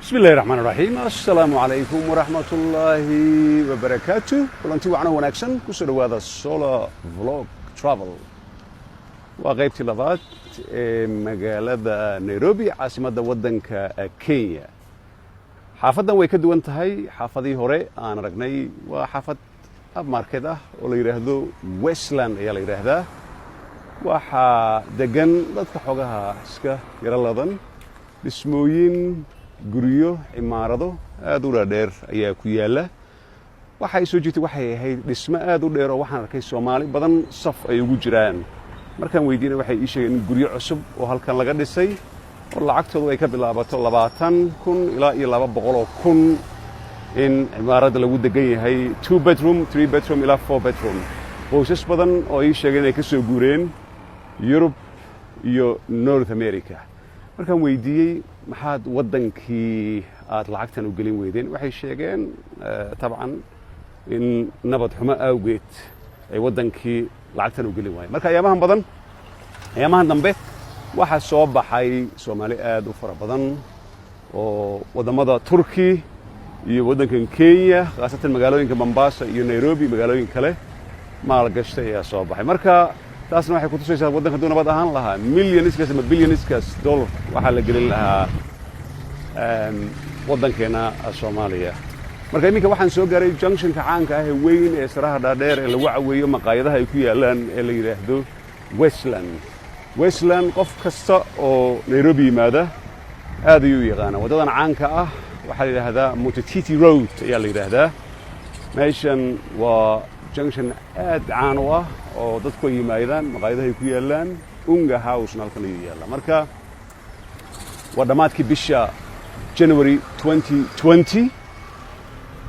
بسم الله الرحمن الرحيم السلام عليكم ورحمة الله وبركاته kulanti wacan wanaagsan ku soo dhawaada Solar Vlog Travel waa qaybtii labaad ee magaalada Nairobi caasimadda waddanka Kenya xaafadan way ka duwan tahay xaafadii hore aan aragnay waa xaafad ab market ah oo la yiraahdo Westland ayaa la yiraahdaa waxa degan dadka xogaha iska yara ladan dhismooyin guriyo imaarado aad u dheer ayaa ku yaala waxa ay soo jeetay waxay ahayd dhismo aad u dheer oo waxaan arkay Soomaali badan saf ay ugu jiraan markaan weydiinay waxay ii sheegeen guriyo cusub oo halkan laga dhisay oo lacagtoodu ay ka bilaabato 20,000 ilaa 200,000 in imaarada lagu degan yahay 2 bedroom 3 bedroom ilaa 4 bedroom qoysas badan oo ii sheegeen ay ka soo guureen Europe iyo North America markaan weydiiyey maxaad wadankii aad lacagtan u gelin weydeen waxay sheegeen tabcan in nabad xumo awgeed ay wadankii lacagtan u gelin waayeen marka ayaamahan dambe waxa soo baxay Soomaali aad u fara badan oo wadamada Turki iyo wadankan Kenya qaasatan magaalooyinka Mombasa iyo Nairobi magaalooyin kale maal gashtay ayaa soo baxay marka taasna waxay ku tusaysaa waddanka duu nabad ahaan lahaa millions ama billions dollar waxa la gelin lahaa waddankeena Soomaaliya marka iminka waxaan soo gaaray junctionka caanka ah ee weyn ee saraha dhaadheer ee lagu caweeyo maqaayadaha ay ku yaalaan ee la yiraahdo Westland qof kasta oo Nairobi yimaada aad ayuu yaqaan wadadan caanka ah waxa la yiraahdaa Mutititi Road ayaa la yiraahdaa meeshan waa junction aad caan u ah oo dadku yimaadaan maqaayadaha ay ku yaalaan Unga House halkan ay yaalaan marka waa dhamaadkii bisha January 2020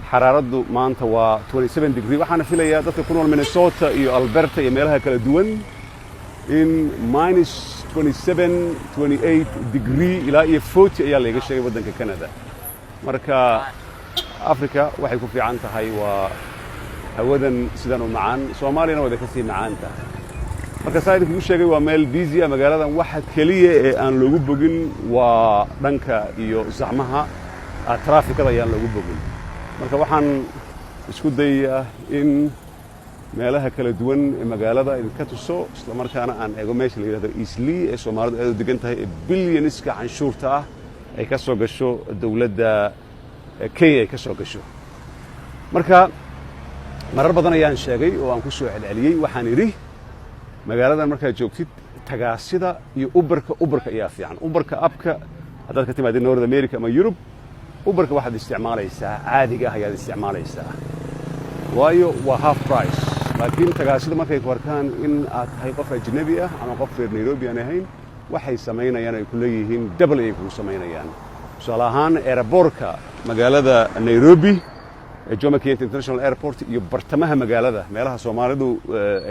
xaraaraddu maanta waa 27 degree waxaana filayaa dadka ku nool Minnesota iyo Alberta iyo meelaha kala duwan in -27 28 degree ilaa 40 ayaa laga sheegay waddanka Canada marka Africa waxay ku fiican tahay waa hawadan sidan u macaan Soomaaliyana way ka sii macaan tahay marka saayidku uu sheegay waa meel busy ah magaaladan waxa kaliya ee aan loogu bogin waa dhanka iyo saxmaha trafficada ayaan loogu bogin marka waxaan isku dayaa in meelaha kala duwan ee magaalada ay ka tuso isla markaana aan eego meesha la yiraahdo Eastleigh ee Soomaalidu aad u degan tahay billions-ka canshuurta ah ay ka soo gasho dawladda Kenya ay ka soo gasho marka marar badan ayaan sheegay oo aan ku soo celceliyay waxaan iri magaaladan marka joogtid tagaasida iyo Uberka ayaa fiican Uberka abka hadaad ka timaadid North America ama Europe Uberka waxaad isticmaalaysaa caadiga ah ayaad isticmaalaysaa waayo waa half price laakiin tagaasida markay ku arkaan in aad tahay qof ajnabi ah ama qof reer Nairobi aan ahayn waxay sameynayaan ay ku leeyihiin double ay ku sameynayaan tusaale ahaan airportka magaalada Nairobi Jomo Kenyatta International Airport iyo bartamaha magaalada meelaha Soomaalidu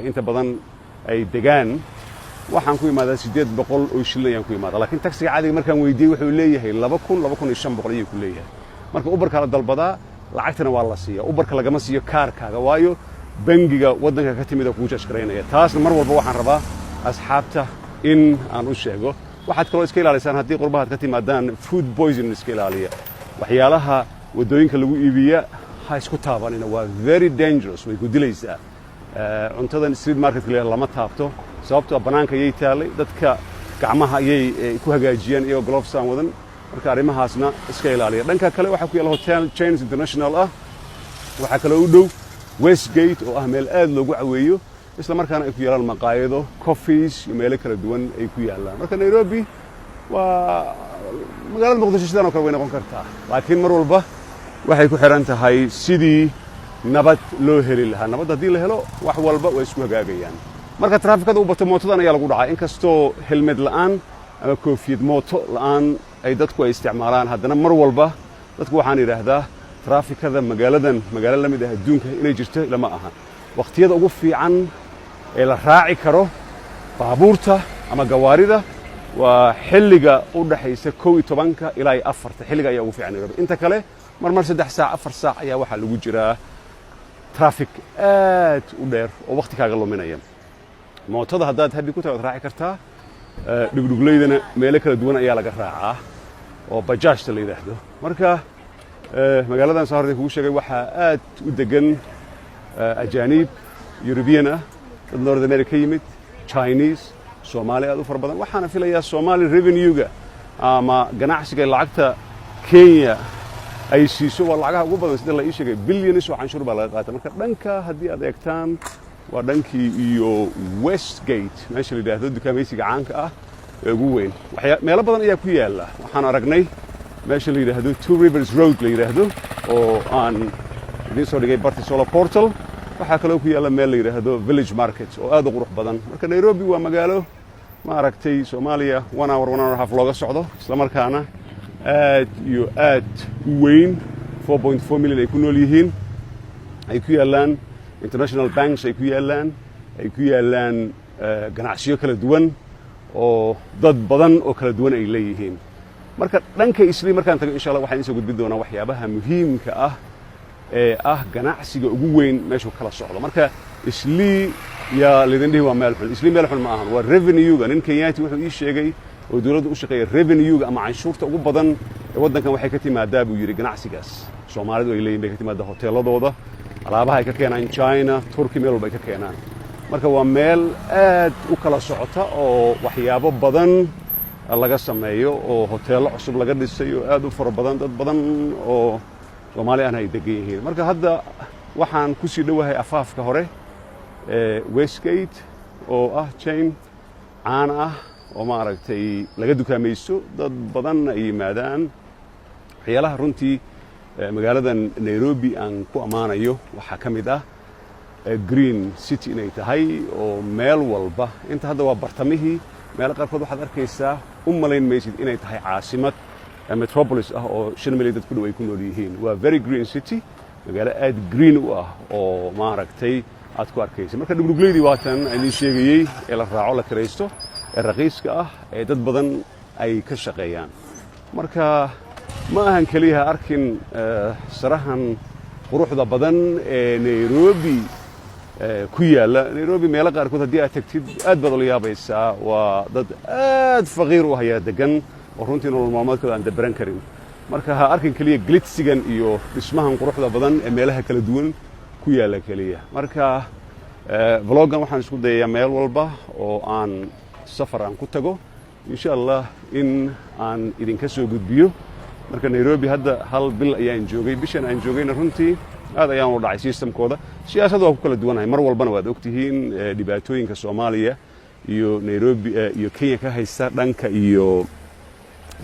inta badan ay degaan waxaan ku imaadaa 800 oo shilin ayaan ku imaadaa laakiin taxiga caadiga markaan weydiiyay wuxuu leeyahay 2,500 ayuu ku leeyahay marka Uberka la dalbadaa lacagtana waa la siiyaa Uberka lagama siiyo kaarkaaga waayo bangiga waddanka ka timid oo ku jashkareynaya taasna mar walba waxaan rabaa asxaabta in aan u sheego waxaad kaloo iska ilaalisaan haddii qurbahaad ka timaadaan food poison iska ilaaliya waxyaalaha wadooyinka lagu iibiya ha isku taabanina waa very dangerous way ku dilaysaa cuntadan street market lama taabto sababtoo banaanka ayay taalay dadka gacmaha ayay ku hagaajiyaan iyo gloves aan wadan marka arrimahaasna iska ilaaliya dhanka kale waxa ku yaala Hotel Chains International ah waxa kale u dhow Westgate oo ah meel aad loogu caweeyo isla markaana ay ku yaalaan maqaayado coffees iyo meelo kala duwan ay ku yaalaan marka Nairobi waa magaalada Muqdisho sidaan oo kale way noqon kartaa laakiin mar walba waxay ku xiran tahay sidii nabad loo heli lahaa nabad hadii la helo wax walba way isku hagaagayaan marka trafficada u bato mootadan ayaa lagu dhacay inkastoo helmet la'aan ama koofiyad mooto la'aan ay dadku ay isticmaalaan haddana mar walba dadku waxaan yiraahdaa trafficada magaalo la mid ah adduunka inay jirto lama aha waqtiyada ugu fiican ee la raaci karo baabuurta ama gawaarida waa xilliga u dhaxaysa 12 ilaa 4 xilliga ayaa ugu fiican inta kale mar 3 saac 4 saac ayaa waxa lagu jiraa traffic aad u dheer oo waqti kaaga luminaya mootada haddaad habi ku tahay raaci kartaa dhugdhugleydana meelo kala duwan ayaa laga raacaa oo bajaajta la yidhaahdo marka magaaladan soo horday kugu sheegay waxaa aad u degan ajaanib European ah dad North America yimid Chinese Soomaali aad u fara badan waxaana filayaa Somali revenue-ga ama ganacsiga lacagta Kenya ay siiso waa lacagaha ugu badan sida la ii sheegay billions oo canshuur baa laga qaatay marka dhanka haddii aad eegtaan waa dhankii iyo Westgate meesha la yidhaahdo dukaamaysiga caanka ah ee ugu weyn meelo badan ayaa ku yaala waxaan aragnay meesha la yidhaahdo Two Rivers Road la yidhaahdo oo aan idiin soo dhigay barti Solar Portal waxaa kaloo ku yaala meel la yidhaahdo Village Market oo aad u qurux badan marka Nairobi waa magaalo ma aragtay Soomaaliya 1 hour 1 hour half looga socdo isla markaana aad iyo aad u weyn 4.4 million ay ku nool yihiin ay ku yaalaan international banks ay ku yaalaan ganacsiyo kala duwan oo dad badan oo kala duwan ay leeyihiin marka dhanka Islii markaan tago insha Allah waxaan soo gudbin doonaa waxyaabaha muhiimka ah ee ganacsiga ugu weyn meesha kala socdo marka Islii ya lidindii waa meel xun Islii meel xun ma ahan waa revenue-ga nin Kenyaati wuxuu ii sheegay oo dawladdu u shaqeeyo revenue-ga ama canshuurta ugu badan ee wadankan waxay ka timaadaa buu yiri ganacsigaas Soomaalidu ay leeyihiin bay ka timaadaa hoteeladooda alaabaha ay ka keenaan China Turkey meel walba ay ka keenaan marka waa meel aad u kala socota oo waxyaabo badan laga sameeyo oo hoteelo cusub laga dhisay oo aad u fara badan dad badan oo Soomaali ah ay degan yihiin marka hadda waxaan ku sii dhawahay afaafka hore Westgate oo ah chain caan ah oo ma aragtay laga dukaamaysto dad badan ay yimaadaan waxyaalaha runtii magaaladan Nairobi aan ku amaanayo waxaa ka mid ah green city inay tahay oo meel walba inta hadda waa bartamihii meel qaarkood waxaad arkaysaa u malayn maysid inay tahay caasimad metropolis ah oo 5 milyan dad ku dhow ay ku nool yihiin waa very green city magaalo aad green u ah oo ma aragtay aad ku arkaysa marka dhugdhugleydii waatan aan sheegayay ee la raaco la kiraysto ee raqiiska ah ee dad badan ay ka shaqeeyaan marka ma ahan kaliya arkin sarahan quruxda badan ee Nairobi ku yaala Nairobi meel qaarkood haddii aad tagtid aad baad la yaabaysaa waa dad aad faqiir u haya degan oo runtii nolol maalmeedkooda aan dabaran karin marka ha arkin kaliya glitzigan iyo dhismahan quruxda badan ee meelaha kala duwan ku yaala kaliya marka vloggan waxaan isku dayayaa meel walba oo aan safar aan ku tago insha Allah in aan idinka soo gudbiyo marka Nairobi hadda hal bil ayaan joogay bishan aan joogayna runtii aad ayaan u dhacay systemkooda siyaasadda waa ku kala duwanahay mar walbana waad ogtihiin dhibaatooyinka Soomaaliya iyo Nairobi iyo Kenya ka haysta dhanka iyo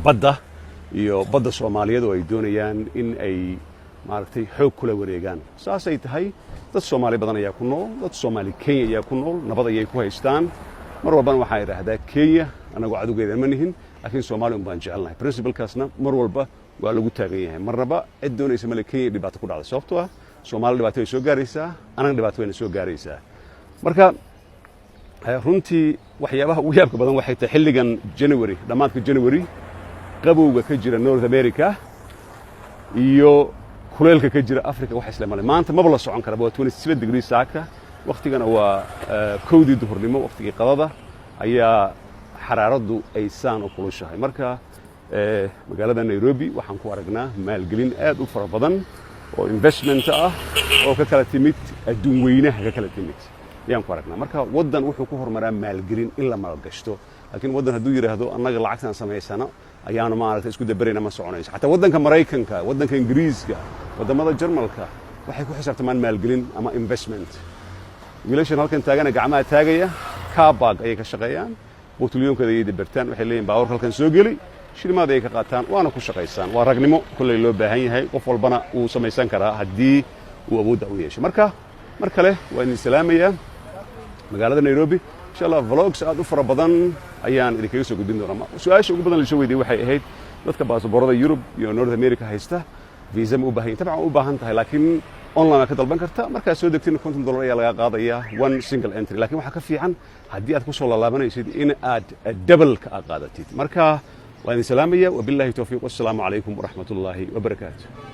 badda Soomaaliyeed oo ay doonayaan in ay maaragtay xoog kula wareegaan saasay tahay dad Soomaali badan ayaa ku nool dad Soomaali Kenya ayaa ku nool nabad ayay ku haystaan mar walbana waxaa yiraahdaa Kenya anagu cadowgeeda ma nihin laakiin Soomaali un baan jecelnahay principle-kaasna mar walba waa lagu taagan yahay marnaba cid doonaysa male Kenya dhibaato ku dhacday sababtoo ah Soomaali dhibaato ay soo gaaraysaa anaga dhibaato way soo gaaraysaa marka runtii waxyaabaha ugu yaabka badan waxay tahay xilligan January dhamaadka January qabowga ka jira North America iyo kuleelka ka jira Africa wax isla malay maanta ma bala socon kara waa 27 degrees saaka waqtigana waa 1 duhurnimo waqtigii qadada ayaa xaraaradu ay saan u kulushahay marka magaalada Nairobi waxaan ku aragnaa maalgelin aad u fara badan oo investment ah oo ka kala timid adduun weynaha ka kala timid ayaan ku aragnaa marka wadan wuxuu ku horumaraa maalgelin in la maalgashto laakiin wadan hadduu yiraahdo annaga lacagtan samaysana ayaanu maaragtay isku dabarayna ma soconayso xataa wadanka Mareykanka wadanka Ingiriiska wadamada Jarmalka waxay ku xisaabtamaan maalgelin ama investment wiilashan halkan taagana gacmaha taagaya kaabag ayay ka shaqeeyaan bootuliyoonkooda ay dabartaan waxay leeyihiin baawar halkan soo gali shirmaad ay ka qaataan waana ku shaqeystaan waa ragnimo kulay loo baahan yahay qof walbana uu samaysan karaa haddii uu awood u yeesho marka mar kale waa in salaamaya magaalada Nairobi insha Allah vlogs aad u fara badan ayaan idinkaga soo gudbin doonaa su'aasha ugu badan la soo weydiiyay waxay ahayd dadka baasaboorada Europe iyo North America haysta visa ma u baahan tahay u baahan tahay laakiin online ka dalban karta marka soo degtin $50 ayaa laga qaadaya one single entry laakiin waxa ka fiican haddii aad ku soo laalaabanaysid in aad double ka qaadatid marka waa in salaamaya wabillahi tawfiiq wassalamu alaykum wa rahmatullahi wa barakatuh